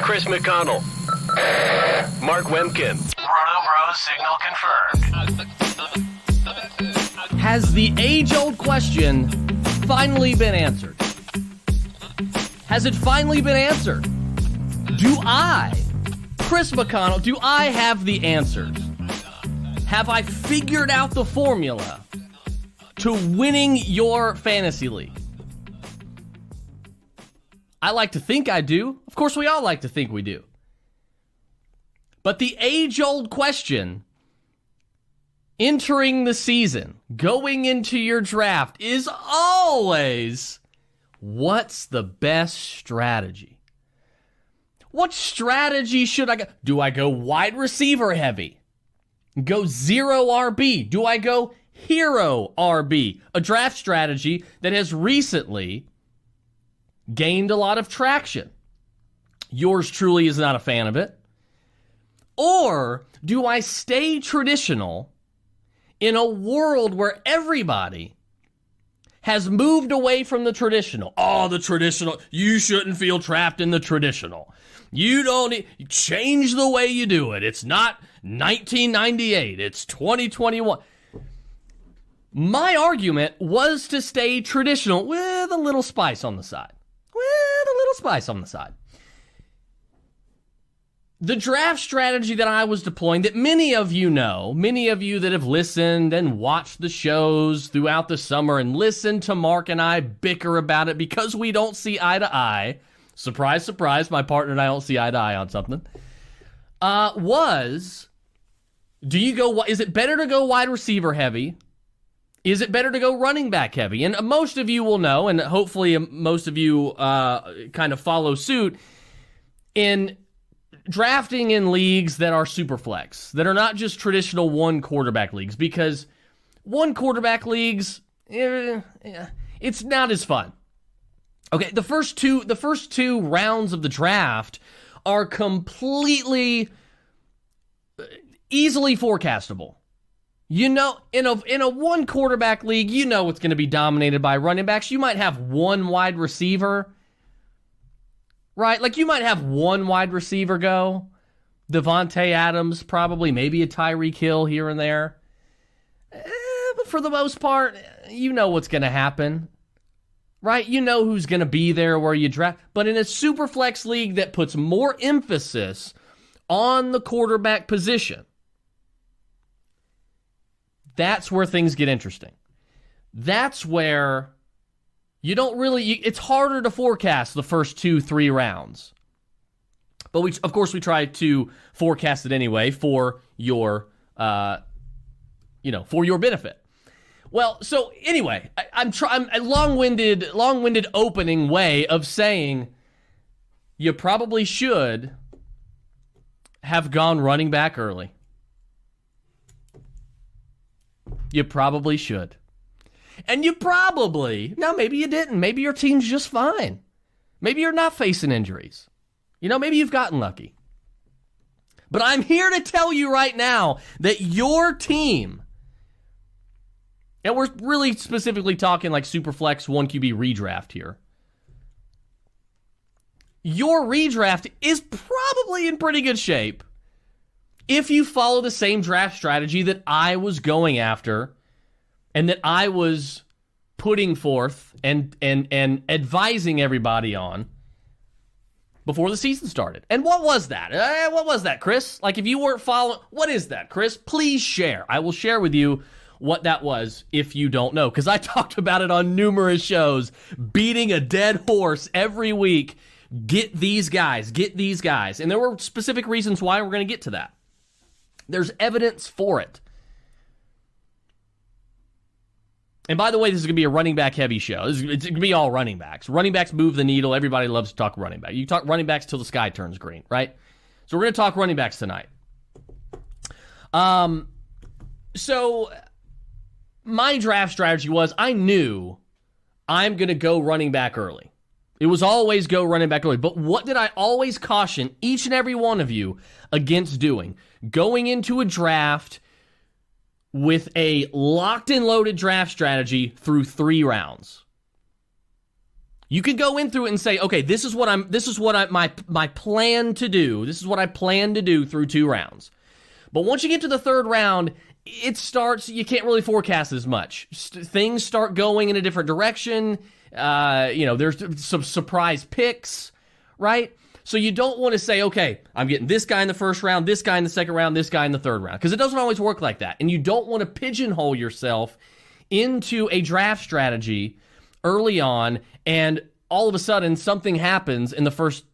Chris McConnell. Mark Wemkin. Roto Bros signal confirmed. Has the age-old question finally been answered? Has it finally been answered? Do I, Chris McConnell, do I have the answers? Have I figured out the formula to winning your fantasy league? I like to think I do. Of course, we all like to think we do. But the age-old question entering the season, going into your draft, is always, what's the best strategy? What strategy should I go? Do I go wide receiver heavy? Go zero RB? Do I go hero RB? A draft strategy that has recently gained a lot of traction. Yours truly is not a fan of it. Or do I stay traditional in a world where everybody has moved away from the traditional? Oh, the traditional. You shouldn't feel trapped in the traditional. You don't change the way you do it. It's not 1998. It's 2021. My argument was to stay traditional with a little spice on the side. The draft strategy that I was deploying, that many of you know, many of you that have listened and watched the shows throughout the summer and listened to Mark and I bicker about it because we don't see eye to eye. Surprise, surprise, my partner and I don't see eye to eye on something. Is it better to go wide receiver heavy? Is it better to go running back heavy? And most of you will know, and hopefully most of you kind of follow suit, in drafting in leagues that are super flex, that are not just traditional one quarterback leagues, because one quarterback leagues, it's not as fun. Okay, the first two rounds of the draft are completely easily forecastable. You know, in a one quarterback league, you know it's going to be dominated by running backs. You might have one wide receiver, right? Like you might have one wide receiver go. Devontae Adams, probably, maybe a Tyreek Hill here and there. But for the most part, you know what's going to happen, right? You know who's going to be there where you draft. But in a super flex league that puts more emphasis on the quarterback position, that's where things get interesting. That's where you don't really, it's harder to forecast the first 2-3 rounds. But we try to forecast it anyway for your, for your benefit. Well, so anyway, I'm a long-winded opening way of saying you probably should have gone running back early. You probably should. And you probably, now maybe you didn't. Maybe your team's just fine. Maybe you're not facing injuries. Maybe you've gotten lucky. But I'm here to tell you right now that your team, and we're really specifically talking like Superflex 1QB redraft here, your redraft is probably in pretty good shape if you follow the same draft strategy that I was going after and that I was putting forth and advising everybody on before the season started. And what was that? What was that, Chris? Like, if you weren't following, what is that, Chris? Please share. I will share with you what that was if you don't know, because I talked about it on numerous shows, beating a dead horse every week. Get these guys. And there were specific reasons why we're going to get to that. There's evidence for it. And by the way, this is going to be a running back heavy show. It's going to be all running backs. Running backs move the needle. Everybody loves to talk running back. You talk running backs till the sky turns green, right? So we're going to talk running backs tonight. So my draft strategy was, I knew I'm going to go running back early. It was always go running back early. But what did I always caution each and every one of you against doing? Going into a draft with a locked and loaded draft strategy through 3 rounds. You can go in through it and say, okay, this is my plan to do. This is what I plan to do through 2 rounds. But once you get to the 3rd round, you can't really forecast as much. Things start going in a different direction. There's some surprise picks, right? So you don't want to say, okay, I'm getting this guy in the 1st round, this guy in the 2nd round, this guy in the 3rd round, because it doesn't always work like that. And you don't want to pigeonhole yourself into a draft strategy early on, and all of a sudden something happens in the first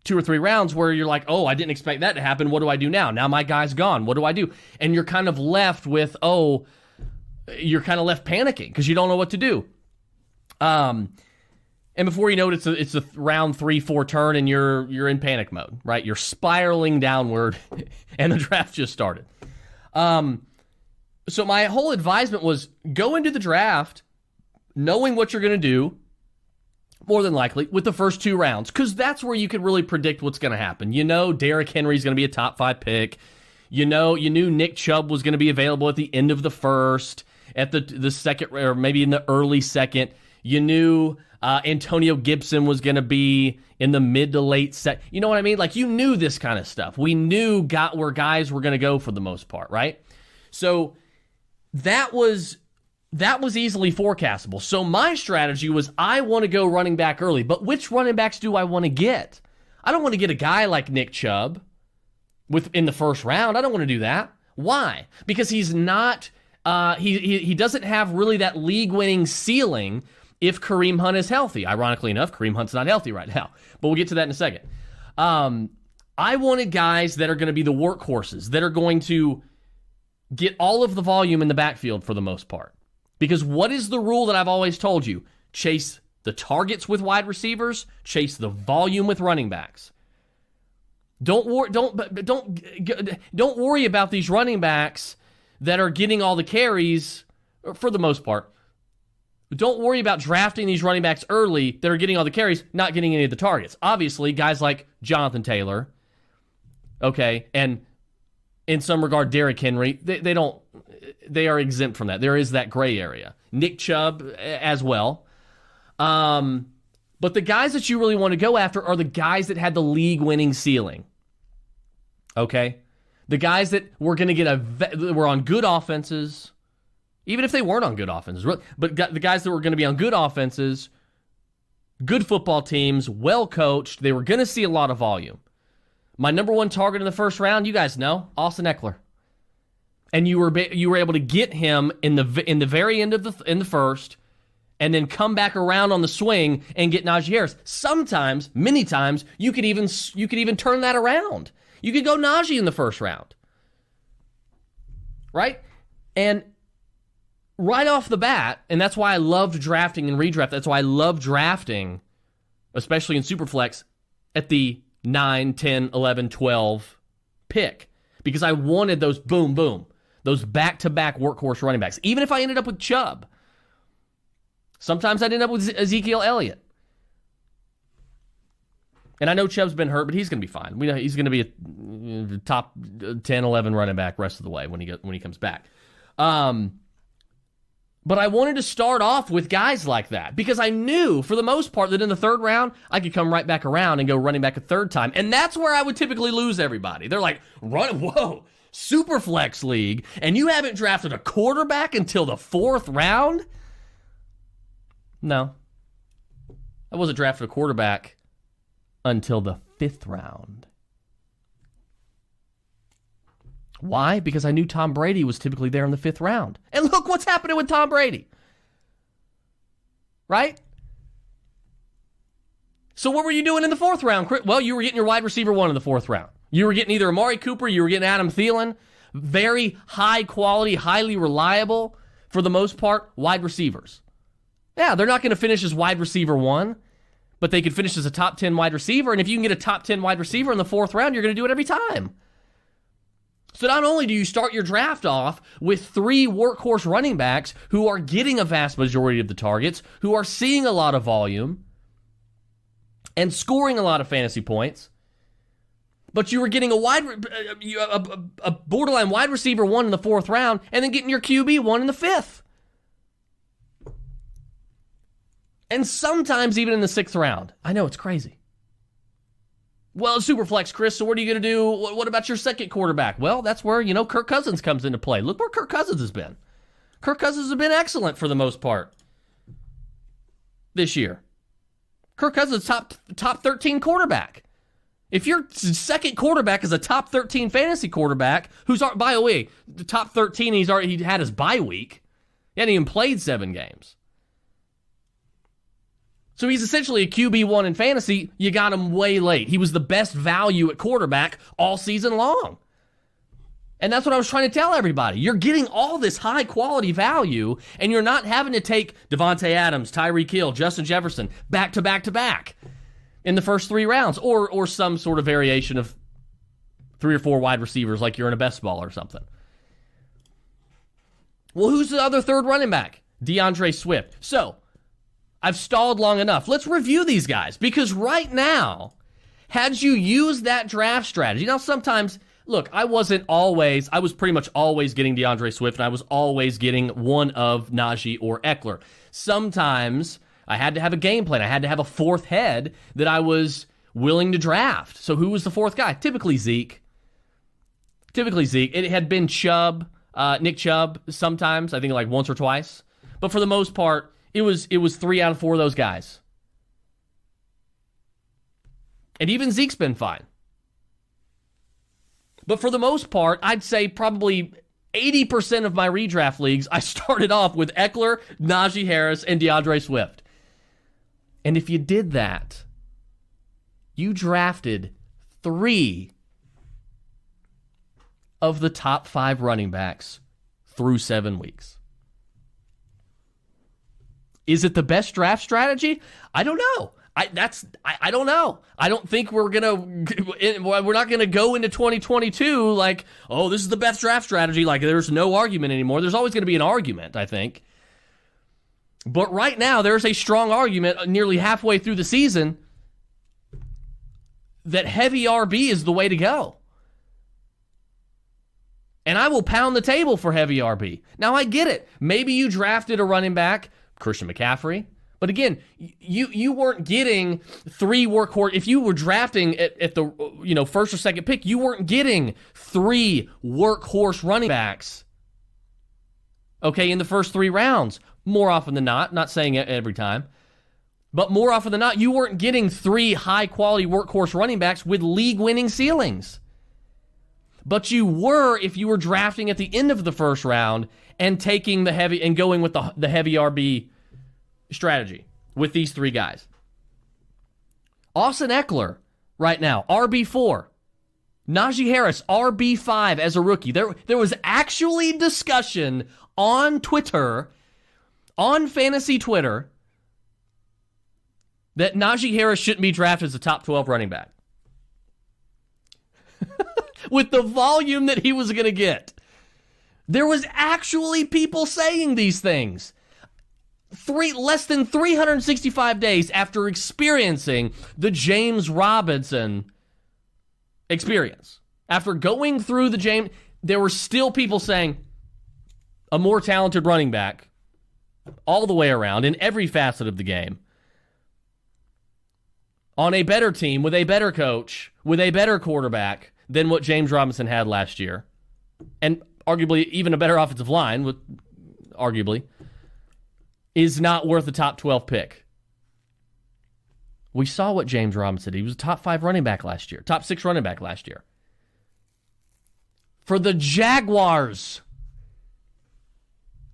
2 or 3 rounds where you're like, oh, I didn't expect that to happen. What do I do now? Now my guy's gone. What do I do? And you're kind of left with, you're kind of left panicking because you don't know what to do. And before you know it, it's a round 3-4 turn, and you're in panic mode, right? You're spiraling downward, and the draft just started. So my whole advisement was go into the draft knowing what you're going to do, more than likely, with the first 2 rounds, because that's where you can really predict what's going to happen. Derrick Henry's going to be a top 5 pick. You knew Nick Chubb was going to be available at the end of the 1st, at the 2nd, or maybe in the early 2nd. You knew Antonio Gibson was going to be in the mid to late set. You know what I mean? Like, you knew this kind of stuff. We knew where guys were going to go for the most part, right? So that was easily forecastable. So my strategy was I want to go running back early, but which running backs do I want to get? I don't want to get a guy like Nick Chubb in the 1st round. I don't want to do that. Why? Because he's not, he doesn't have really that league-winning ceiling if Kareem Hunt is healthy. Ironically enough, Kareem Hunt's not healthy right now, but we'll get to that in a second. I wanted guys that are going to be the workhorses, that are going to get all of the volume in the backfield for the most part. Because what is the rule that I've always told you? Chase the targets with wide receivers, chase the volume with running backs. Don't worry about these running backs that are getting all the carries for the most part. Don't worry about drafting these running backs early that are getting all the carries, not getting any of the targets. Obviously, guys like Jonathan Taylor, okay, and in some regard, Derrick Henry, they are exempt from that. There is that gray area. Nick Chubb as well. But the guys that you really want to go after are the guys that had the league-winning ceiling. Okay? The guys that were going to were on good offenses, even if they weren't on good offenses, but the guys that were going to be on good offenses, good football teams, well-coached, they were going to see a lot of volume. My number 1 target in the 1st round, you guys know, Austin Eckler. And you were able to get him in the very end of the 1st, and then come back around on the swing and get Najee Harris. Sometimes, many times, you could even turn that around. You could go Najee in the 1st round, right? And right off the bat, and that's why I loved drafting and redraft. That's why I love drafting, especially in Superflex, at the 9, 10, 11, 12 pick, because I wanted those boom, boom, those back-to-back workhorse running backs. Even if I ended up with Chubb, sometimes I'd end up with Ezekiel Elliott. And I know Chubb's been hurt, but he's going to be fine. We know he's going to be a top 10, 11 running back rest of the way when he comes back. But I wanted to start off with guys like that because I knew, for the most part, that in the 3rd round, I could come right back around and go running back a 3rd time. And that's where I would typically lose everybody. They're like, whoa, super flex league, and you haven't drafted a quarterback until the 4th round? No. I wasn't drafted a quarterback until the 5th round. Why? Because I knew Tom Brady was typically there in the 5th round. And look what's happening with Tom Brady. Right? So what were you doing in the 4th round? Well, you were getting your wide receiver 1 in the 4th round. You were getting either Amari Cooper, you were getting Adam Thielen. Very high quality, highly reliable, for the most part, wide receivers. Yeah, they're not going to finish as wide receiver 1, but they could finish as a top 10 wide receiver. And if you can get a top 10 wide receiver in the 4th round, you're going to do it every time. So not only do you start your draft off with 3 workhorse running backs who are getting a vast majority of the targets, who are seeing a lot of volume and scoring a lot of fantasy points, but you were getting a borderline wide receiver 1 in the 4th round and then getting your QB 1 in the 5th. And sometimes even in the 6th round. I know, it's crazy. Well, Superflex, Chris, so what are you going to do? What about your second quarterback? Well, that's where, Kirk Cousins comes into play. Look where Kirk Cousins has been. Kirk Cousins has been excellent for the most part this year. Kirk Cousins, top 13 quarterback. If your second quarterback is a top 13 fantasy quarterback, who's, by the way, the top 13, he had his bye week. He hadn't even played 7 games. So he's essentially a QB1 in fantasy. You got him way late. He was the best value at quarterback all season long. And that's what I was trying to tell everybody. You're getting all this high-quality value, and you're not having to take Devontae Adams, Tyreek Hill, Justin Jefferson back to back to back in the first 3 rounds, or some sort of variation of 3 or 4 wide receivers like you're in a best ball or something. Well, who's the other third running back? DeAndre Swift. So, I've stalled long enough. Let's review these guys, because right now, had you used that draft strategy, now sometimes, look, I was pretty much always getting DeAndre Swift, and I was always getting one of Najee or Eckler. Sometimes I had to have a game plan. I had to have a fourth head that I was willing to draft. So who was the fourth guy? Typically Zeke. It had been Chubb, Nick Chubb sometimes, I think like once or twice. But for the most part, it was 3 out of 4 of those guys. And even Zeke's been fine. But for the most part, I'd say probably 80% of my redraft leagues, I started off with Eckler, Najee Harris, and DeAndre Swift. And if you did that, you drafted 3 of the top 5 running backs through 7 weeks. Is it the best draft strategy? I don't know. I don't know. I don't think we're not gonna go into 2022 like, oh, this is the best draft strategy. Like, there's no argument anymore. There's always gonna be an argument, I think. But right now, there's a strong argument nearly halfway through the season that heavy RB is the way to go. And I will pound the table for heavy RB. Now, I get it. Maybe you drafted a running back, Christian McCaffrey. But again, you weren't getting 3 workhorse. If you were drafting at the first or second pick, you weren't getting 3 workhorse running backs. Okay, in the first 3 rounds, more often than not saying it every time, but more often than not, you weren't getting 3 high-quality workhorse running backs with league-winning ceilings. But you were if you were drafting at the end of the first round and taking the heavy and going with the heavy RB strategy with these 3 guys. Austin Eckler right now, RB4. Najee Harris, RB5 as a rookie. There was actually discussion on Twitter, on fantasy Twitter, that Najee Harris shouldn't be drafted as a top 12 running back. With the volume that he was going to get. There was actually people saying these things. Less than 365 days after experiencing the James Robinson experience. After going through the James, there were still people saying a more talented running back all the way around in every facet of the game. On a better team, with a better coach, with a better quarterback than what James Robinson had last year. And arguably even a better offensive line, arguably, is not worth a top 12 pick. We saw what James Robinson did. He was a top 5 running back last year, top 6 running back last year. For the Jaguars.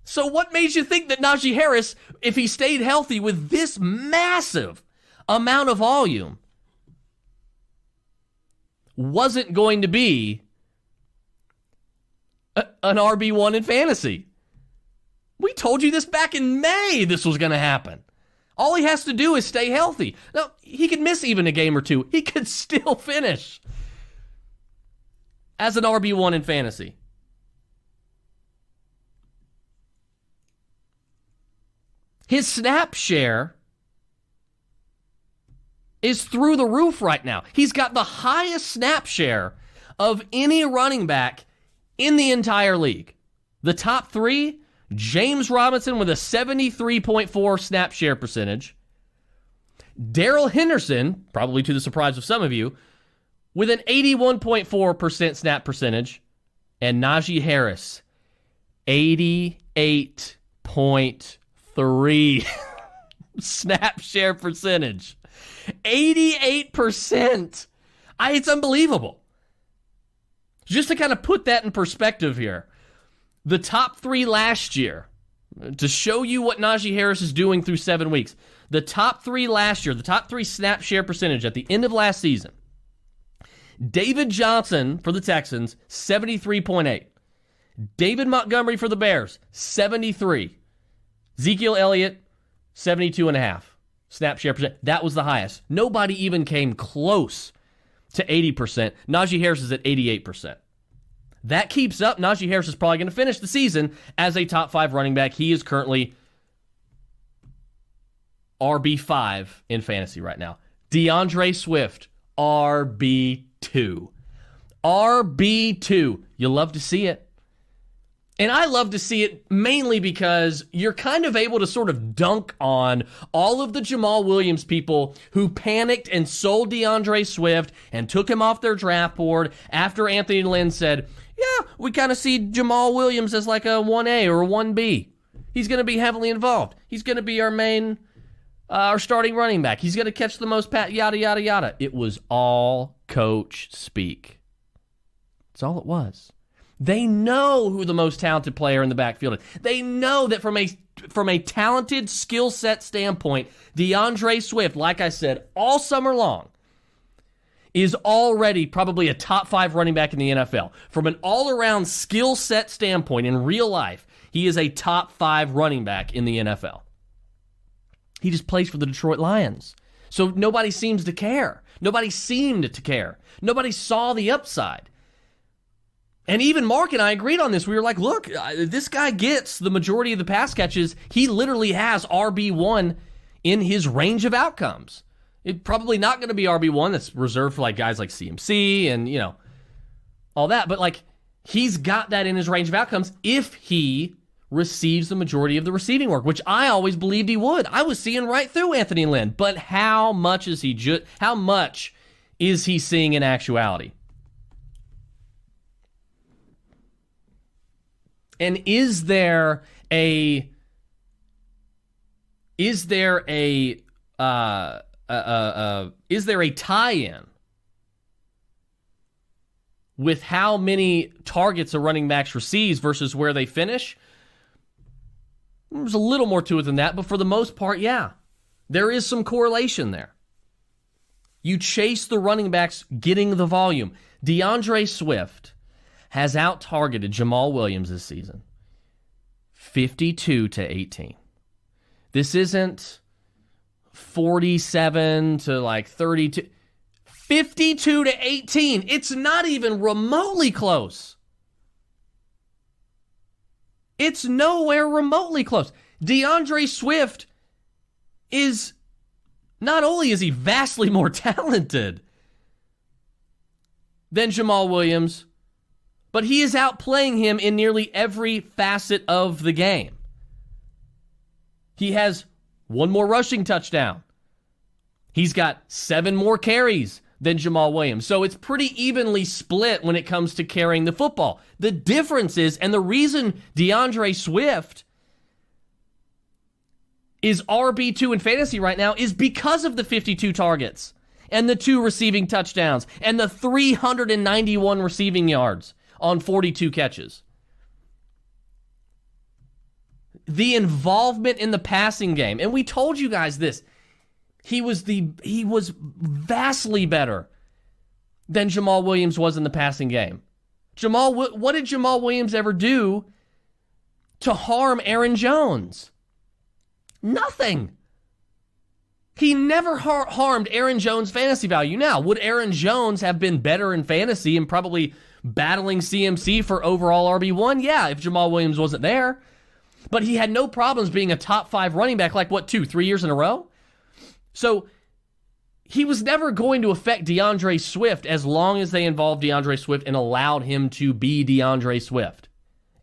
So what made you think that Najee Harris, if he stayed healthy with this massive amount of volume, wasn't going to be an RB1 in fantasy? We told you this back in May this was going to happen. All he has to do is stay healthy. Now, he could miss even a game or 2. He could still finish as an RB1 in fantasy. His snap share is through the roof right now. He's got the highest snap share of any running back in the entire league. The top 3, James Robinson with a 73.4 snap share percentage. Darrell Henderson, probably to the surprise of some of you, with an 81.4% snap percentage, and Najee Harris, 88.3 snap share percentage. 88%. It's unbelievable. Just to kind of put that in perspective here, the top three last year, to show you what Najee Harris is doing through 7 weeks, the top three last year, the top three snap share percentage at the end of last season, David Johnson for the Texans, 73.8. David Montgomery for the Bears, 73. Ezekiel Elliott, 72.5. Snap share percent. That was the highest. Nobody even came close to 80%. Najee Harris is at 88%. That keeps up. Najee Harris is probably going to finish the season as a top 5 running back. He is currently RB5 in fantasy right now. DeAndre Swift, RB2. RB2. You love to see it. And I love to see it mainly because you're kind of able to sort of dunk on all of the Jamal Williams people who panicked and sold DeAndre Swift and took him off their draft board after Anthony Lynn said, yeah, we kind of see Jamal Williams as like a 1A or a 1B. He's going to be heavily involved. He's going to be our starting running back. He's going to catch the most yada, yada, yada. It was all coach speak. That's all it was. They know who the most talented player in the backfield is. They know that from a talented skill set standpoint, DeAndre Swift, like I said, all summer long, is already probably a top 5 running back in the NFL. From an all-around skill set standpoint in real life, he is a top 5 running back in the NFL. He just plays for the Detroit Lions. So nobody seems to care. Nobody seemed to care. Nobody saw the upside. And even Mark and I agreed on this. We were like, look, this guy gets the majority of the pass catches. He literally has RB1 in his range of outcomes. It's probably not going to be RB1 that's reserved for like guys like CMC and, all that. But like, he's got that in his range of outcomes if he receives the majority of the receiving work, which I always believed he would. I was seeing right through Anthony Lynn. But how much is he seeing in actuality? And is there a tie-in with how many targets a running back receives versus where they finish? There's a little more to it than that, but for the most part, yeah. There is some correlation there. You chase the running backs getting the volume. DeAndre Swift has out-targeted Jamal Williams this season 52-18. This isn't 47 to like 32. 52-18. It's not even remotely close. It's nowhere remotely close. DeAndre Swift is, not only is he vastly more talented than Jamal Williams, but he is outplaying him in nearly every facet of the game. He has 1 more rushing touchdown. He's got 7 more carries than Jamal Williams. So it's pretty evenly split when it comes to carrying the football. The difference is, and the reason DeAndre Swift is RB2 in fantasy right now is because of the 52 targets and the 2 receiving touchdowns and the 391 receiving yards on 42 catches. The involvement in the passing game, and we told you guys this, he was vastly better than Jamal Williams was in the passing game. What did Jamal Williams ever do to harm Aaron Jones? Nothing. He never harmed Aaron Jones' fantasy value. Now, would Aaron Jones have been better in fantasy and probably battling CMC for overall RB1? Yeah, if Jamal Williams wasn't there. But he had no problems being a top 5 running back like, 2-3 years in a row? So he was never going to affect DeAndre Swift as long as they involved DeAndre Swift and allowed him to be DeAndre Swift.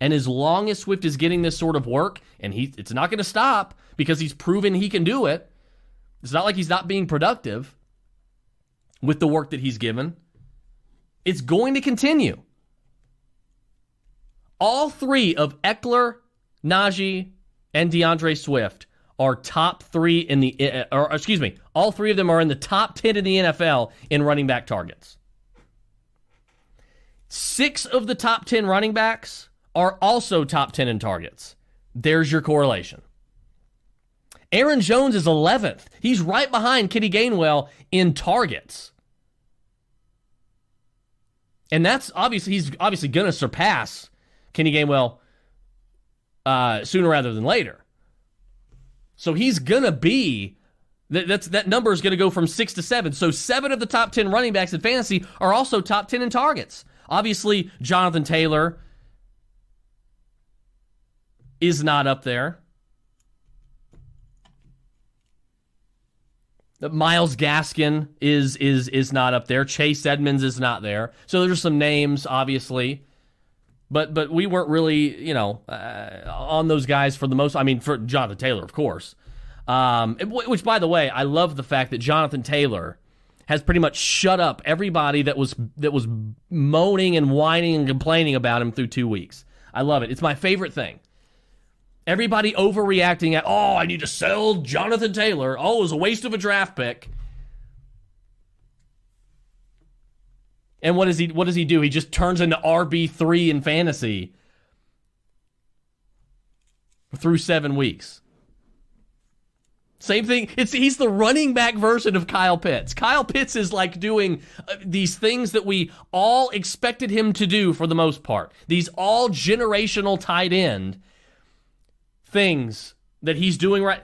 And as long as Swift is getting this sort of work, and it's not going to stop because he's proven he can do it, It's not like he's not being productive with the work that he's given. It's going to continue. All three of Eckler, Najee, and DeAndre Swift are top three in the, all three of them are in the top 10 in the NFL in running back targets. 6 of the top 10 running backs are also top 10 in targets. There's your correlation. Aaron Jones is 11th. He's right behind Kenny Gainwell in targets. And that's he's obviously going to surpass Kenny Gainwell sooner rather than later. So he's going to be, that number is going to go from 6 to 7. So 7 of the top 10 running backs in fantasy are also top 10 in targets. Obviously, Jonathan Taylor is not up there. Myles Gaskin is not up there. Chase Edmonds is not there. So there's some names, obviously. But we weren't really, on those guys for the most. I mean, for Jonathan Taylor, of course. Which, by the way, I love the fact that Jonathan Taylor has pretty much shut up everybody that was moaning and whining and complaining about him through 2 weeks. I love it. It's my favorite thing. Everybody overreacting at, I need to sell Jonathan Taylor. Oh, it was a waste of a draft pick. And what does he do? He just turns into RB3 in fantasy through 7 weeks. Same thing. He's the running back version of Kyle Pitts. Kyle Pitts is like doing these things that we all expected him to do for the most part. These all generational tight end things that he's doing right.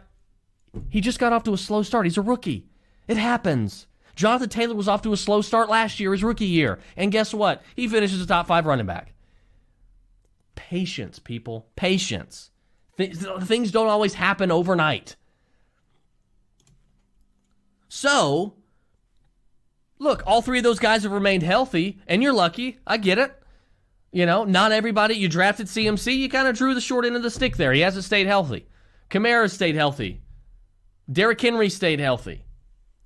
He just got off to a slow start. He's a rookie. It happens. Jonathan Taylor was off to a slow start last year, his rookie year. And guess what? He finishes a top 5 running back. Patience, people. Patience. Things don't always happen overnight. So, look, all 3 of those guys have remained healthy, and you're lucky. I get it. Not everybody. You drafted CMC, you kind of drew the short end of the stick there. He hasn't stayed healthy. Kamara stayed healthy. Derrick Henry stayed healthy.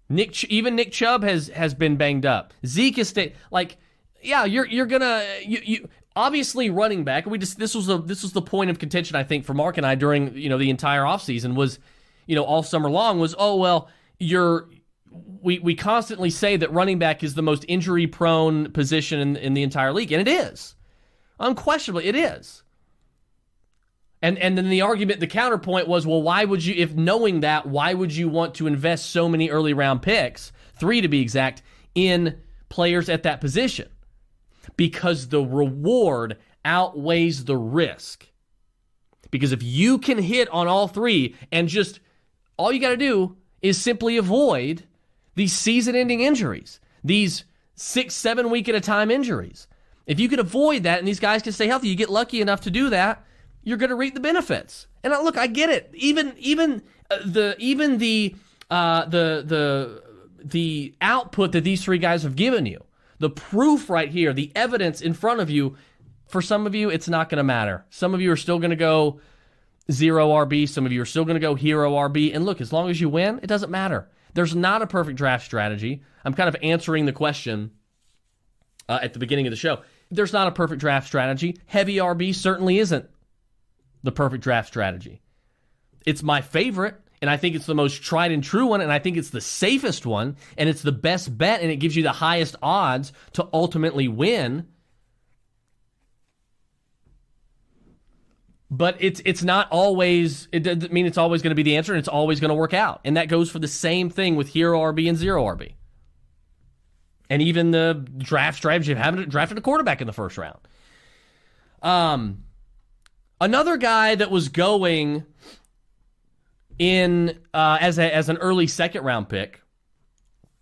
Even Nick Chubb has been banged up. Zeke has stayed. You're gonna obviously running back. This was the point of contention, I think, for Mark and I during the entire offseason was, all summer long was, we constantly say that running back is the most injury prone position in the entire league, and it is. Unquestionably, it is. And then the argument, the counterpoint was, well, why would you, if knowing that, why would you want to invest so many early round picks, 3 to be exact, in players at that position? Because the reward outweighs the risk. Because if you can hit on all 3 and just, all you got to do is simply avoid these season-ending injuries, these 6-7 week at a time injuries. If you could avoid that and these guys can stay healthy, you get lucky enough to do that, you're going to reap the benefits. And look, I get it. Even the output that these 3 guys have given you, the proof right here, the evidence in front of you, for some of you, it's not going to matter. Some of you are still going to go 0 RB. Some of you are still going to go hero RB. And look, as long as you win, it doesn't matter. There's not a perfect draft strategy. I'm kind of answering the question at the beginning of the show. There's not a perfect draft strategy. Heavy RB certainly isn't the perfect draft strategy. It's my favorite, and I think it's the most tried and true one, and I think it's the safest one, and it's the best bet, and it gives you the highest odds to ultimately win. But it's not always, it doesn't mean it's always going to be the answer, and it's always going to work out. And that goes for the same thing with hero RB and 0 RB. And even the draft strategy of having drafted a quarterback in the first round. Another guy that was going in as an early second round pick,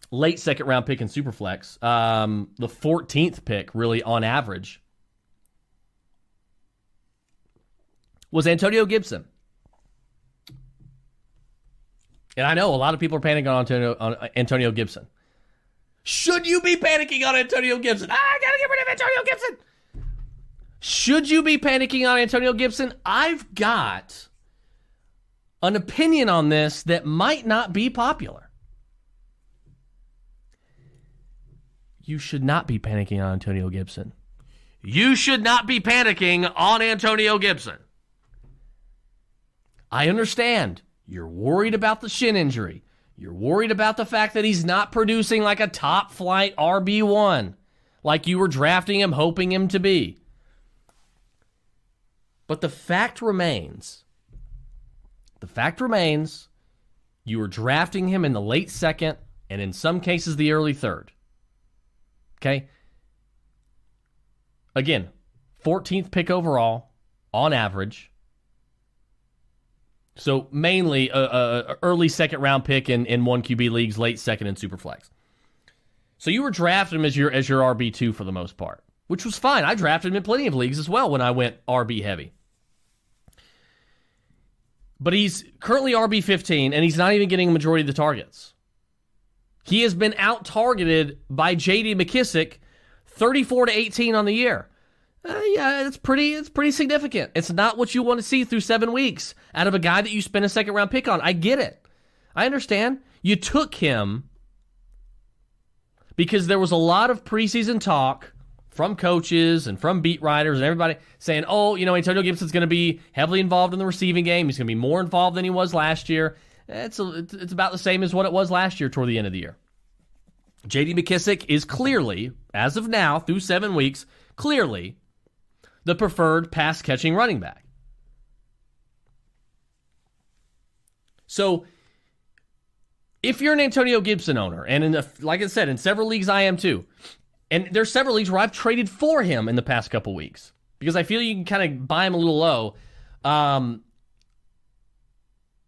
late second round pick in Superflex, the 14th pick really on average, was Antonio Gibson. And I know a lot of people are panicking on Antonio Gibson. Should you be panicking on Antonio Gibson? I gotta get rid of Antonio Gibson. Should you be panicking on Antonio Gibson? I've got an opinion on this that might not be popular. you should not be panicking on Antonio Gibson. You should not be panicking on Antonio Gibson. I understand. You're worried about the shin injury. You're worried about the fact that he's not producing like a top-flight RB1, like you were drafting him, hoping him to be. But the fact remains, you were drafting him in the late second and in some cases the early third. Okay? Again, 14th pick overall on average. So mainly a early second round pick in one QB leagues, late second in Superflex. So you were drafting him as your RB2 for the most part, which was fine. I drafted him in plenty of leagues as well when I went RB heavy. But he's currently RB15, and he's not even getting a majority of the targets. He has been out-targeted by J.D. McKissic 34-18 on the year. Yeah, it's pretty significant. It's not what you want to see through 7 weeks out of a guy that you spent a second-round pick on. I get it. I understand. You took him because there was a lot of preseason talk from coaches and from beat writers and everybody saying, oh, Antonio Gibson's going to be heavily involved in the receiving game. He's going to be more involved than he was last year. It's about the same as what it was last year toward the end of the year. J.D. McKissic is clearly, as of now, through 7 weeks, clearly the preferred pass-catching running back. So, if you're an Antonio Gibson owner, and like I said, in several leagues I am too, and there's several leagues where I've traded for him in the past couple weeks, because I feel you can kind of buy him a little low.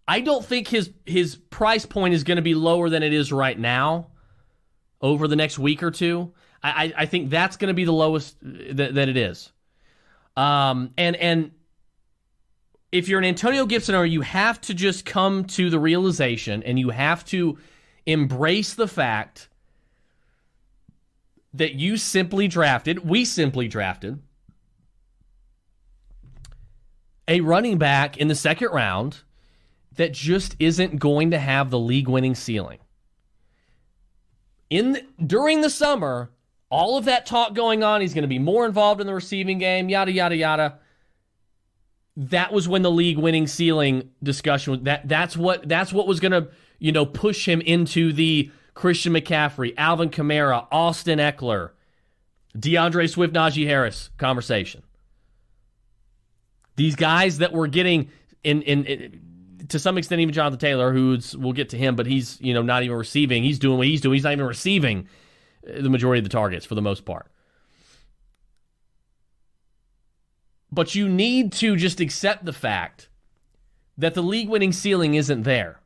I don't think his price point is going to be lower than it is right now over the next week or two. I think that's going to be the lowest that it is. And if you're an Antonio Gibson owner, you have to just come to the realization and you have to embrace the fact that we simply drafted a running back in the second round that just isn't going to have the league-winning ceiling. During the summer, all of that talk going on, he's going to be more involved in the receiving game, yada, yada, yada. That was when the league-winning ceiling discussion, that's what was going to, push him into the Christian McCaffrey, Alvin Kamara, Austin Eckler, DeAndre Swift, Najee Harris conversation. These guys that were getting in to some extent, even Jonathan Taylor, we'll get to him, but he's not even receiving. He's doing what he's doing. He's not even receiving the majority of the targets for the most part. But you need to just accept the fact that the league-winning ceiling isn't there.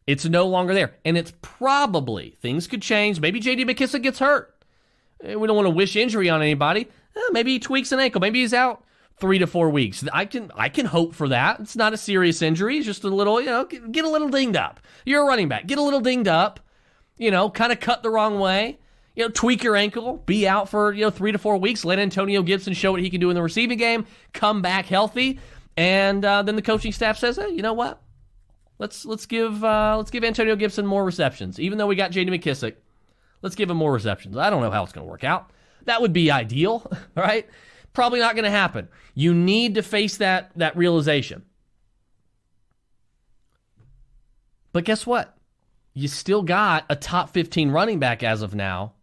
It's no longer there. And it's probably, things could change. Maybe J.D. McKissic gets hurt. We don't want to wish injury on anybody. Maybe he tweaks an ankle. Maybe he's out 3 to 4 weeks. I can hope for that. It's not a serious injury. It's just a little, get a little dinged up. You're a running back. Get a little dinged up. Kind of cut the wrong way. Tweak your ankle. Be out for 3 to 4 weeks. Let Antonio Gibson show what he can do in the receiving game. Come back healthy, and then the coaching staff says, "Hey, you know what? Let's give Antonio Gibson more receptions. Even though we got J.D. McKissic, let's give him more receptions." I don't know how it's going to work out. That would be ideal, right? Probably not going to happen. You need to face that realization. But guess what? You still got a top 15 running back as of now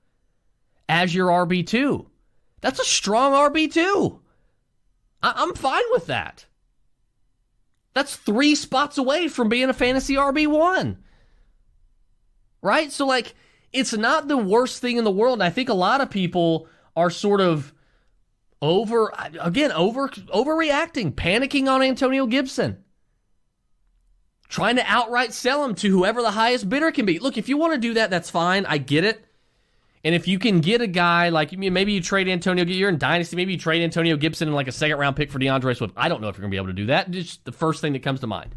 as your RB2. That's a strong RB2. I'm fine with that. That's 3 spots away from being a fantasy RB1. Right? So, it's not the worst thing in the world. And I think a lot of people are sort of overreacting, panicking on Antonio Gibson, trying to outright sell him to whoever the highest bidder can be. Look, if you want to do that, that's fine. I get it. And if you can get a guy like, maybe you trade Antonio, you're in Dynasty, maybe you trade Antonio Gibson in like a second round pick for DeAndre Swift. I don't know if you're going to be able to do that. It's just the first thing that comes to mind.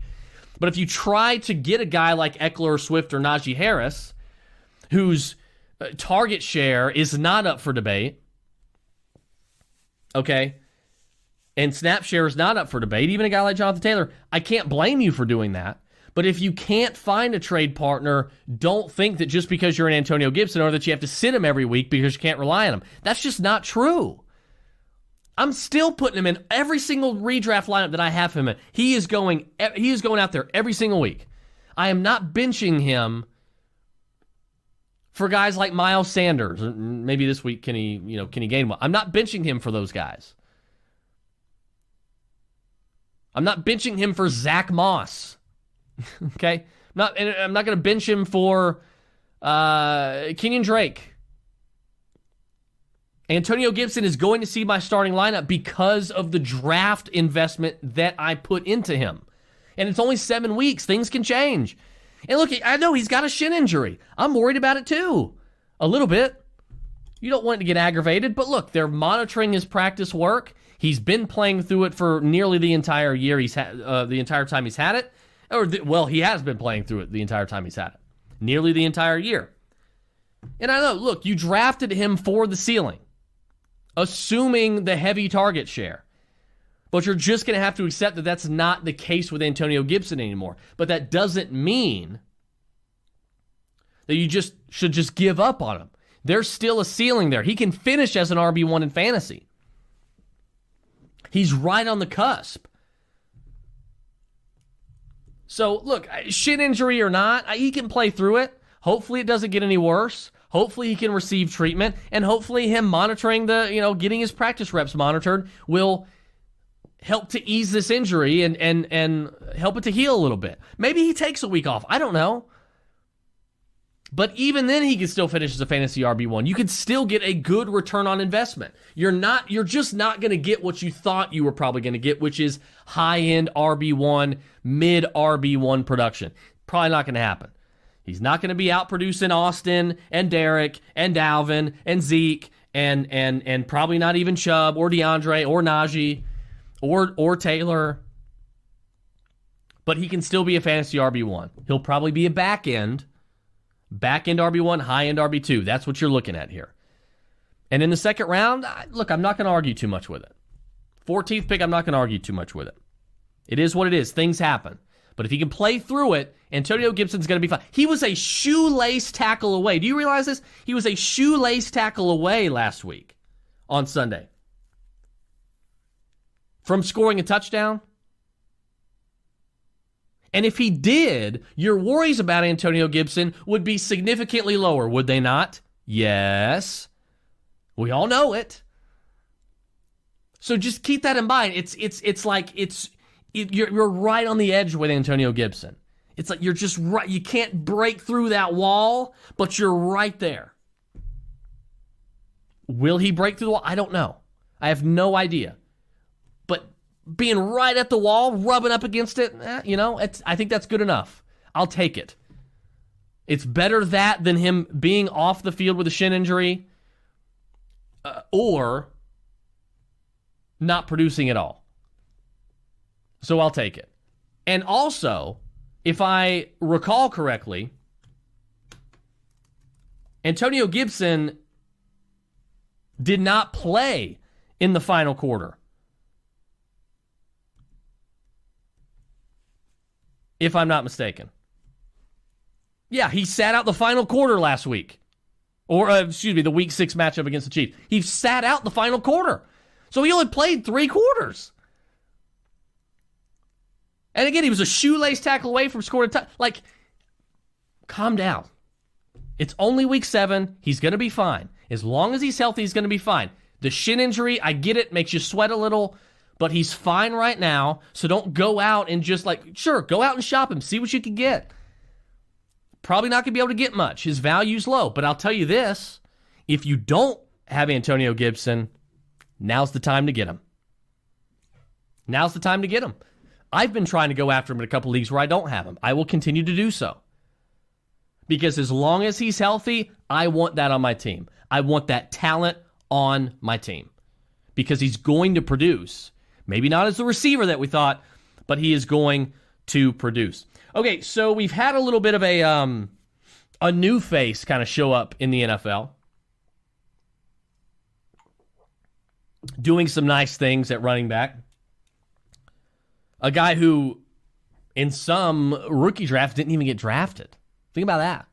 But if you try to get a guy like Eckler, Swift, or Najee Harris, whose target share is not up for debate, okay, and snap share is not up for debate, even a guy like Jonathan Taylor, I can't blame you for doing that. But if you can't find a trade partner, don't think that just because you're an Antonio Gibson or that you have to sit him every week because you can't rely on him. That's just not true. I'm still putting him in every single redraft lineup that I have him in. He is going out there every single week. I am not benching him for guys like Miles Sanders. Maybe this week can he gain one? I'm not benching him for those guys. I'm not benching him for Zach Moss. Okay? I'm not going to bench him for Kenyon Drake. Antonio Gibson is going to see my starting lineup because of the draft investment that I put into him. And it's only 7 weeks. Things can change. And look, I know he's got a shin injury. I'm worried about it too. A little bit. You don't want it to get aggravated, but look, they're monitoring his practice work. He's been playing through it for nearly the entire year. He's had the entire time he's had it. He has been playing through it the entire time he's had it. Nearly the entire year. And I know, look, you drafted him for the ceiling, assuming the heavy target share. But you're just going to have to accept that that's not the case with Antonio Gibson anymore. But that doesn't mean that you should just give up on him. There's still a ceiling there. He can finish as an RB1 in fantasy. He's right on the cusp. So, look, shin injury or not, he can play through it. Hopefully it doesn't get any worse. Hopefully he can receive treatment. And hopefully him monitoring getting his practice reps monitored will help to ease this injury and help it to heal a little bit. Maybe he takes a week off. I don't know. But even then, he can still finish as a fantasy RB1. You could still get a good return on investment. You're just not going to get what you thought you were probably going to get, which is high-end RB1, mid RB1 production. Probably not going to happen. He's not going to be out-producing Austin and Derek and Dalvin and Zeke and probably not even Chubb or DeAndre or Najee or Taylor. But he can still be a fantasy RB1. He'll probably be a back-end RB1, high-end RB2. That's what you're looking at here. And in the second round, look, I'm not going to argue too much with it. 14th pick, I'm not going to argue too much with it. It is what it is. Things happen. But if he can play through it, Antonio Gibson's going to be fine. He was a shoelace tackle away. Do you realize this? He was a shoelace tackle away last week on Sunday from scoring a touchdown. And if he did, your worries about Antonio Gibson would be significantly lower, would they not? Yes. We all know it. So just keep that in mind. You're right on the edge with Antonio Gibson. It's like you're just right. You can't break through that wall, but you're right there. Will he break through the wall? I don't know. I have no idea. But being right at the wall, rubbing up against it, I think that's good enough. I'll take it. It's better that than him being off the field with a shin injury or not producing at all. So I'll take it. And also, if I recall correctly, Antonio Gibson did not play in the final quarter. If I'm not mistaken. Yeah, he sat out the final quarter last week. Or, the week 6 matchup against the Chiefs. He sat out the final quarter. So he only played 3 quarters. And again, he was a shoelace tackle away from scoring a touchdown. Calm down. It's only week 7. He's going to be fine. As long as he's healthy, he's going to be fine. The shin injury, I get it, makes you sweat a little. But he's fine right now, so don't go out and just go out and shop him. See what you can get. Probably not going to be able to get much. His value's low. But I'll tell you this, if you don't have Antonio Gibson, now's the time to get him. Now's the time to get him. I've been trying to go after him in a couple leagues where I don't have him. I will continue to do so. Because as long as he's healthy, I want that on my team. I want that talent on my team. Because he's going to produce. Maybe not as the receiver that we thought, but he is going to produce. Okay, so we've had a little bit of a new face kind of show up in the NFL. Doing some nice things at running back. A guy who in some rookie drafts didn't even get drafted. Think about that.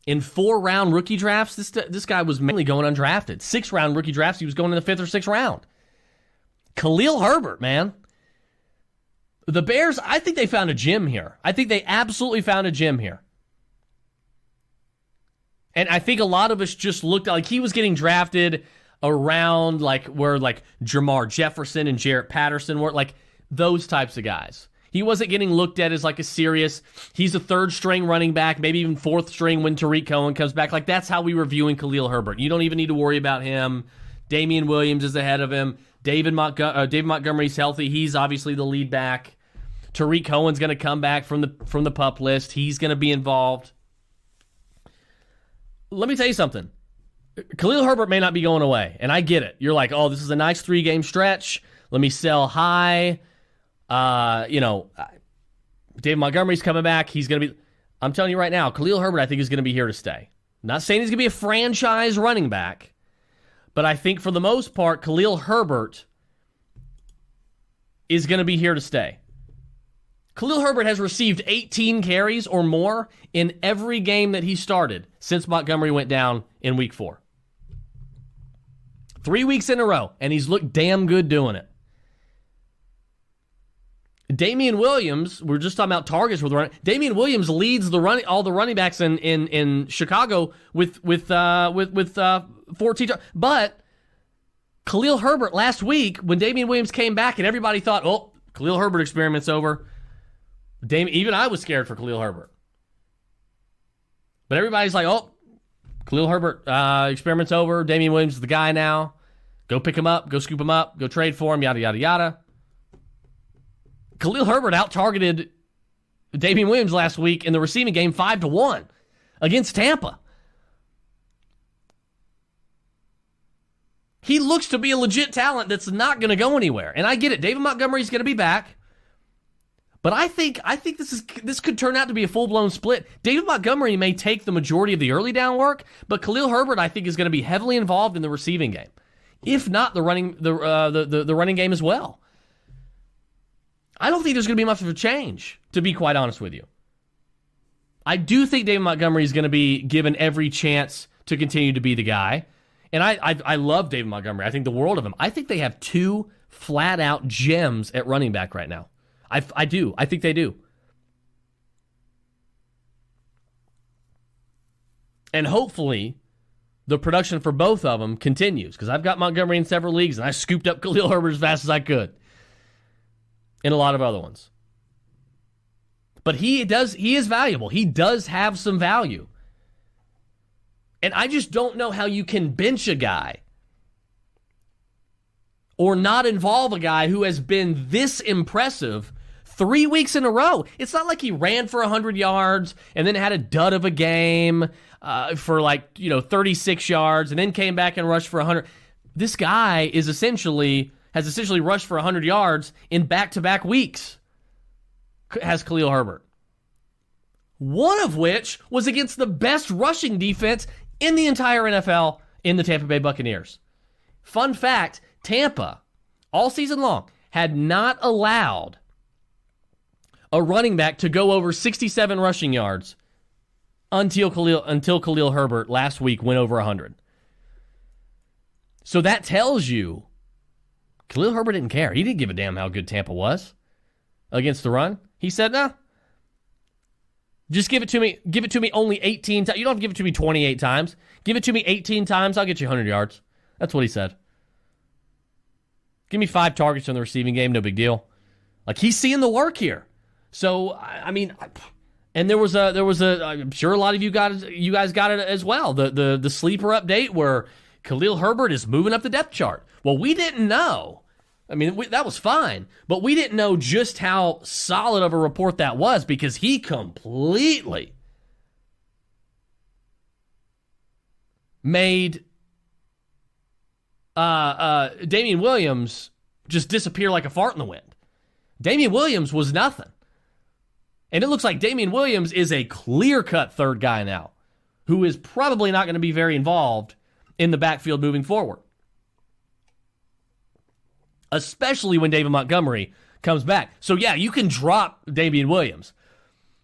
In 4-round rookie drafts, this guy was mainly going undrafted. 6-round rookie drafts, he was going in the 5th or 6th round. Khalil Herbert, man. The Bears, I think they found a gem here. I think they absolutely found a gem here. And I think a lot of us just looked like he was getting drafted around like where like Jamar Jefferson and Jarrett Patterson were, like those types of guys. He wasn't getting looked at as like a serious, he's a 3rd-string running back, maybe even 4th string when Tariq Cohen comes back. Like, that's how we were viewing Khalil Herbert. You don't even need to worry about him. Damian Williams is ahead of him. David Montgomery's healthy. He's obviously the lead back. Tariq Cohen's going to come back from the PUP list. He's going to be involved. Let me tell you something. Khalil Herbert may not be going away, and I get it. You're like, oh, this is a nice 3-game stretch. Let me sell high. David Montgomery's coming back. He's going to be, I'm telling you right now, Khalil Herbert, I think, is going to be here to stay. I'm not saying he's going to be a franchise running back, but I think for the most part, Khalil Herbert is going to be here to stay. Khalil Herbert has received 18 carries or more in every game that he started since Montgomery went down in week 4. 3 weeks in a row, and he's looked damn good doing it. Damian Williams, we're just talking about targets with running. Damian Williams leads all the running backs in Chicago with 14. But Khalil Herbert last week, when Damian Williams came back and everybody thought, oh, Khalil Herbert experiment's over. Even I was scared for Khalil Herbert. But everybody's like, oh, Khalil Herbert experiment's over. Damian Williams is the guy now. Go pick him up. Go scoop him up. Go trade for him. Yada, yada, yada. Khalil Herbert out-targeted Damian Williams last week in the receiving game 5-1 against Tampa. He looks to be a legit talent that's not going to go anywhere. And I get it. David Montgomery's going to be back. But I think this could turn out to be a full-blown split. David Montgomery may take the majority of the early down work, but Khalil Herbert, I think, is going to be heavily involved in the receiving game, if not the running game as well. I don't think there's going to be much of a change, to be quite honest with you. I do think David Montgomery is going to be given every chance to continue to be the guy. And I love David Montgomery. I think the world of him. I think they have 2 flat-out gems at running back right now. I do. I think they do. And hopefully, the production for both of them continues, because I've got Montgomery in several leagues, and I scooped up Khalil Herbert as fast as I could. And a lot of other ones. But he is valuable. He does have some value. And I just don't know how you can bench a guy or not involve a guy who has been this impressive 3 weeks in a row. It's not like he ran for 100 yards and then had a dud of a game for 36 yards and then came back and rushed for 100. This guy has essentially rushed for 100 yards in back-to-back weeks, has Khalil Herbert. One of which was against the best rushing defense in the entire NFL in the Tampa Bay Buccaneers. Fun fact, Tampa, all season long, had not allowed a running back to go over 67 rushing yards until Khalil Herbert last week went over 100. So that tells you Khalil Herbert didn't care. He didn't give a damn how good Tampa was against the run. He said, nah, just give it to me. Give it to me only 18 times. You don't have to give it to me 28 times. Give it to me 18 times. I'll get you 100 yards. That's what he said. Give me 5 targets in the receiving game. No big deal. Like, he's seeing the work here. So, I mean, and there was a. I'm sure a lot of you guys got it as well. The sleeper update where Khalil Herbert is moving up the depth chart. Well, we didn't know. I mean, that was fine, but we didn't know just how solid of a report that was, because he completely made Damian Williams just disappear like a fart in the wind. Damian Williams was nothing. And it looks like Damian Williams is a clear-cut third guy now, who is probably not going to be very involved in the backfield moving forward. Especially when David Montgomery comes back. So, yeah, you can drop Damian Williams.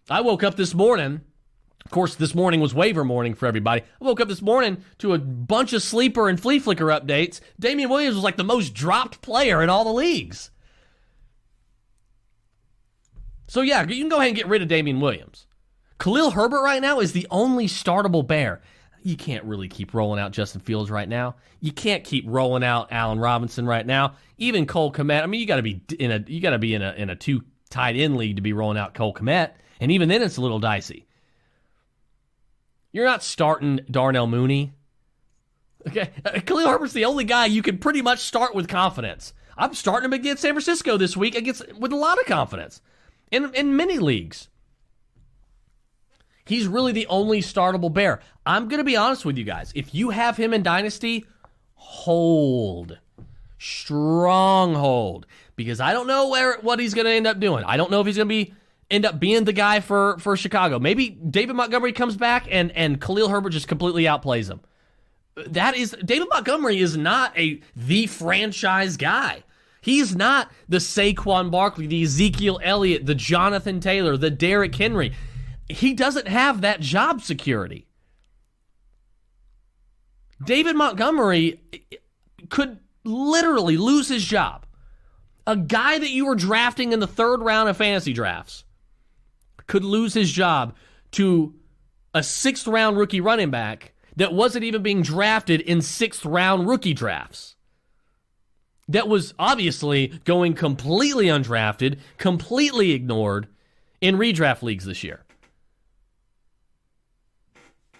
I woke up this morning. Of course, this morning was waiver morning for everybody. I woke up this morning to a bunch of sleeper and flea flicker updates. Damian Williams was like the most dropped player in all the leagues. So, yeah, you can go ahead and get rid of Damian Williams. Khalil Herbert right now is the only startable Bear. You can't really keep rolling out Justin Fields right now. You can't keep rolling out Allen Robinson right now. Even Cole Kmet. I mean, you got to be in a two tight end league to be rolling out Cole Kmet, and even then it's a little dicey. You're not starting Darnell Mooney. Okay, Khalil Herbert's the only guy you can pretty much start with confidence. I'm starting him against San Francisco this week with a lot of confidence in many leagues. He's really the only startable Bear. I'm going to be honest with you guys. If you have him in Dynasty, hold. Strong hold. Because I don't know what he's going to end up doing. I don't know if he's going to end up being the guy for Chicago. Maybe David Montgomery comes back and Khalil Herbert just completely outplays him. David Montgomery is not the franchise guy. He's not the Saquon Barkley, the Ezekiel Elliott, the Jonathan Taylor, the Derrick Henry. He doesn't have that job security. David Montgomery could literally lose his job. A guy that you were drafting in the third round of fantasy drafts could lose his job to a sixth round rookie running back that wasn't even being drafted in sixth round rookie drafts. That was obviously going completely undrafted, completely ignored in redraft leagues this year.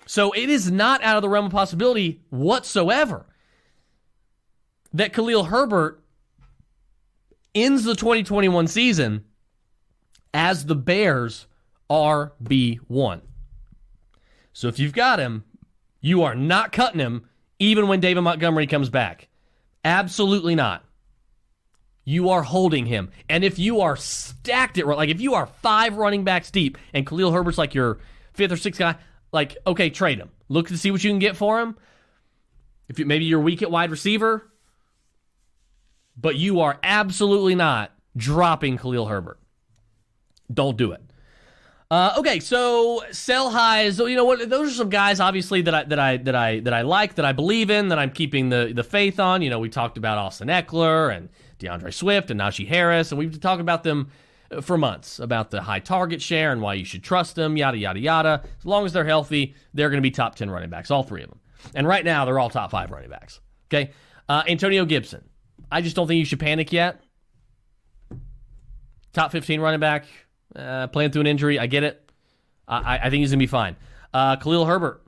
So it is not out of the realm of possibility whatsoever that Khalil Herbert ends the 2021 season as the Bears' RB1. So if you've got him, you are not cutting him even when David Montgomery comes back. Absolutely not. You are holding him. And if you are stacked at, like if you are 5 running backs deep and Khalil Herbert's like your 5th or 6th guy, like, okay, trade him. Look to see what you can get for him. If maybe you're weak at wide receiver, but you are absolutely not dropping Khalil Herbert. Don't do it. Okay, so sell highs. You know what? Those are some guys, obviously, that I like, that I believe in, that I'm keeping the faith on. You know, we talked about Austin Eckler and DeAndre Swift and Najee Harris, and we've been talking about them for months, about the high target share and why you should trust them, yada, yada, yada. As long as they're healthy, they're going to be top 10 running backs, all 3 of them. And right now, they're all top 5 running backs. Okay? Antonio Gibson. I just don't think you should panic yet. Top 15 running back, playing through an injury. I get it. I think he's going to be fine. Khalil Herbert.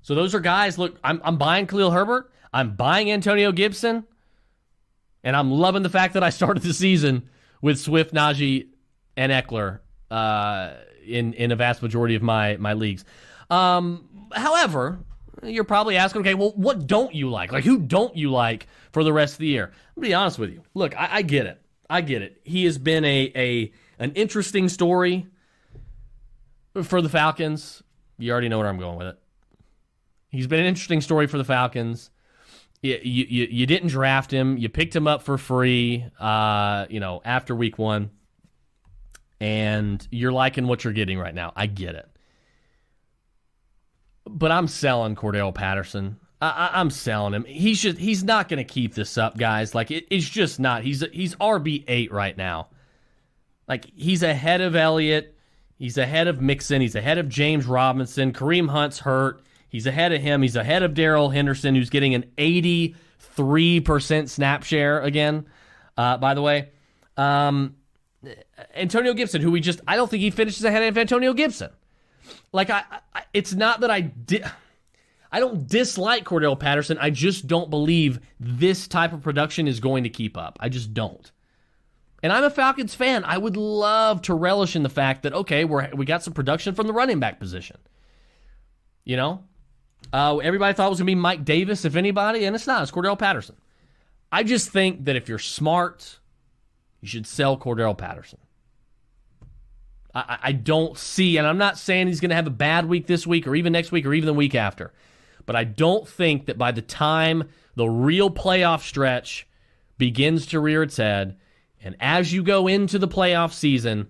So those are guys, look, I'm buying Khalil Herbert. I'm buying Antonio Gibson. And I'm loving the fact that I started the season with Swift, Najee, and Eckler in a vast majority of my leagues. However, you're probably asking, okay, well, what don't you like? Like, who don't you like for the rest of the year? I'm going to be honest with you. Look, I get it. I get it. He has been an interesting story for the Falcons. You already know where I'm going with it. He's been an interesting story for the Falcons. You didn't draft him. You picked him up for free, after week 1. And you're liking what you're getting right now. I get it. But I'm selling Cordell Patterson. I'm selling him. He's not going to keep this up, guys. Like, it's just not. He's RB8 right now. Like, he's ahead of Elliott. He's ahead of Mixon. He's ahead of James Robinson. Kareem Hunt's hurt. He's ahead of him. He's ahead of Darrell Henderson, who's getting an 83% snap share again, by the way. Antonio Gibson, who I don't think he finishes ahead of Antonio Gibson. Like, it's not that I don't dislike Cordell Patterson. I just don't believe this type of production is going to keep up. I just don't. And I'm a Falcons fan. I would love to relish in the fact that, okay, we got some production from the running back position. You know? Everybody thought it was going to be Mike Davis, if anybody, and it's not. It's Cordell Patterson. I just think that if you're smart, you should sell Cordell Patterson. I don't see, and I'm not saying he's going to have a bad week this week or even next week or even the week after, but I don't think that by the time the real playoff stretch begins to rear its head And as you go into the playoff season,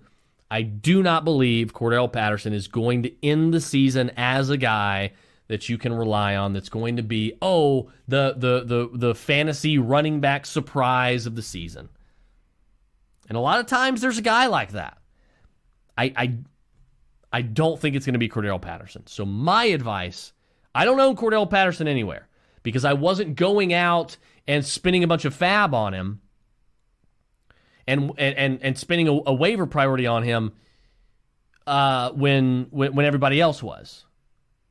I do not believe Cordell Patterson is going to end the season as a guy that you can rely on, that's going to be, the fantasy running back surprise of the season. And a lot of times there's a guy like that. I don't think it's going to be Cordell Patterson. So my advice, I don't own Cordell Patterson anywhere because I wasn't going out and spending a bunch of fab on him and spending a waiver priority on him when everybody else was.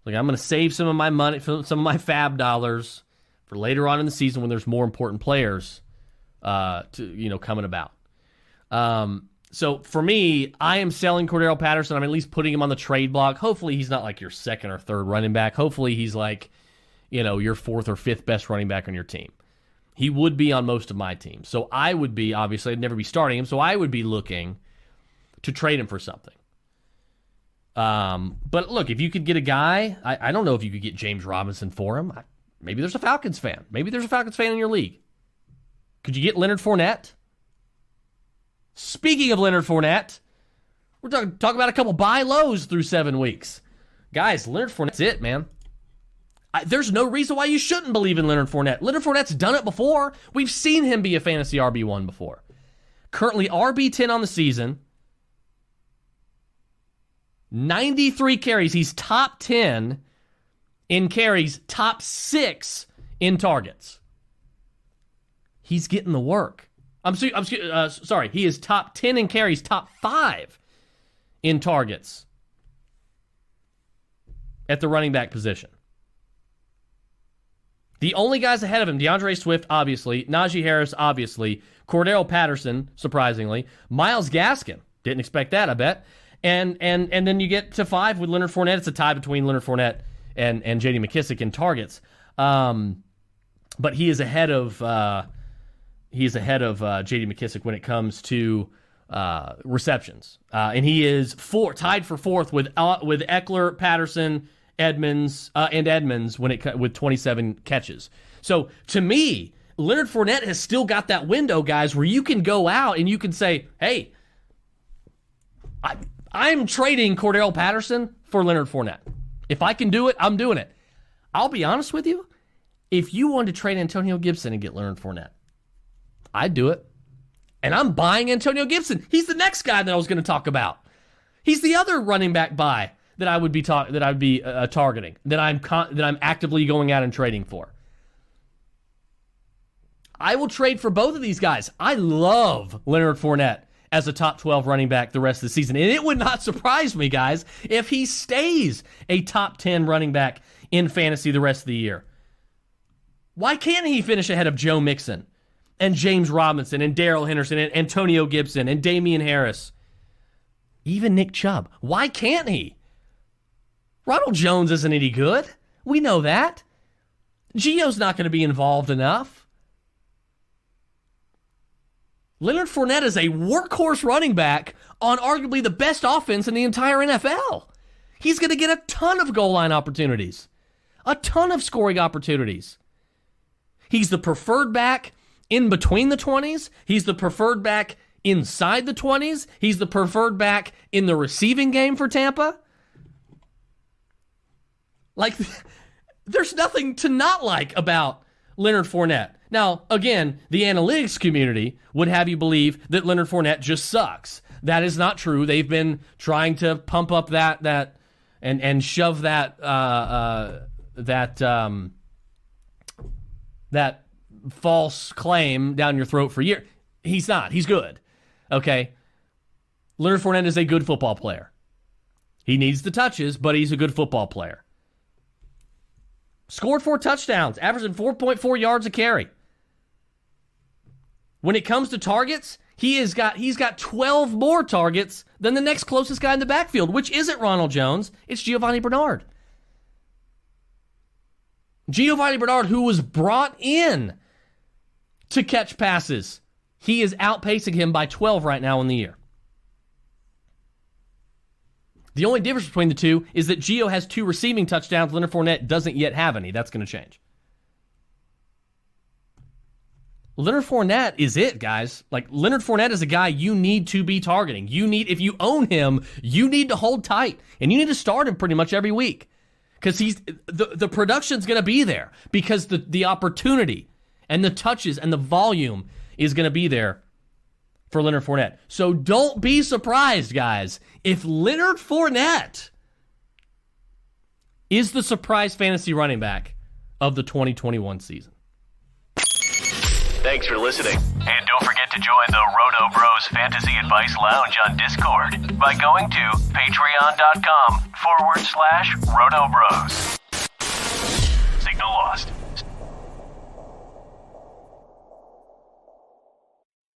Like, I'm going to save some of my money, some of my fab dollars for later on in the season when there's more important players coming about. So for me, I am selling Cordarrelle Patterson. I'm at least putting him on the trade block. Hopefully he's not like your second or third running back. Hopefully he's like, your fourth or fifth best running back on your team. He would be on most of my teams. So I would be, obviously, I'd never be starting him, so I would be looking to trade him for something. But look, if you could get a guy, I don't know if you could get James Robinson for him. Maybe there's a Falcons fan. Maybe there's a Falcons fan in your league. Could you get Leonard Fournette? Speaking of Leonard Fournette, we're talking about a couple buy lows through 7 weeks. Guys, Leonard Fournette's it, man. There's no reason why you shouldn't believe in Leonard Fournette. Leonard Fournette's done it before. We've seen him be a fantasy RB1 before. Currently RB10 on the season. 93 carries. He's top 10 in carries, top 6 in targets. He's getting the work. Sorry, he is top 10 in carries, top 5 in targets at the running back position. The only guys ahead of him, DeAndre Swift, obviously, Najee Harris, obviously, Cordell Patterson, surprisingly, Myles Gaskin, didn't expect that, I bet, and then you get to 5 with Leonard Fournette. It's a tie between Leonard Fournette and J.D. McKissic in targets, but he is ahead of J.D. McKissic when it comes to receptions, and he is tied for 4th with Eckler, Patterson, Edmonds with 27 catches. So to me, Leonard Fournette has still got that window, guys, where you can go out and you can say, "Hey, I'm trading Cordell Patterson for Leonard Fournette. If I can do it, I'm doing it." I'll be honest with you. If you wanted to trade Antonio Gibson and get Leonard Fournette, I'd do it. And I'm buying Antonio Gibson. He's the next guy that I was going to talk about. He's the other running back buy that I would be targeting, that I'm actively going out and trading for. I will trade for both of these guys. I love Leonard Fournette as a top 12 running back the rest of the season. And it would not surprise me, guys, if he stays a top 10 running back in fantasy the rest of the year. Why can't he finish ahead of Joe Mixon and James Robinson and Darrell Henderson and Antonio Gibson and Damian Harris? Even Nick Chubb. Why can't he? Ronald Jones isn't any good. We know that. Gio's not going to be involved enough. Leonard Fournette is a workhorse running back on arguably the best offense in the entire NFL. He's going to get a ton of goal line opportunities, a ton of scoring opportunities. He's the preferred back in between the 20s. He's the preferred back inside the 20s. He's the preferred back in the receiving game for Tampa. Like, there's nothing to not like about Leonard Fournette. Now, again, the analytics community would have you believe that Leonard Fournette just sucks. That is not true. They've been trying to pump up that and shove that false claim down your throat for years. He's not. He's good. Okay? Leonard Fournette is a good football player. He needs the touches, but he's a good football player. Scored 4 touchdowns, averaging 4.4 yards a carry. When it comes to targets, he's got 12 more targets than the next closest guy in the backfield, which isn't Ronald Jones. It's Giovanni Bernard. Giovanni Bernard, who was brought in to catch passes. He is outpacing him by 12 right now in the year. The only difference between the two is that Gio has 2 receiving touchdowns. Leonard Fournette doesn't yet have any. That's going to change. Leonard Fournette is it, guys. Like, Leonard Fournette is a guy you need to be targeting. If you own him, you need to hold tight, and you need to start him pretty much every week because the production's going to be there because the opportunity and the touches and the volume is going to be there for Leonard Fournette. So don't be surprised, guys, if Leonard Fournette is the surprise fantasy running back of the 2021 season. Thanks for listening. And don't forget to join the Roto Bros Fantasy Advice Lounge on Discord by going to patreon.com/RotoBros. Signal lost.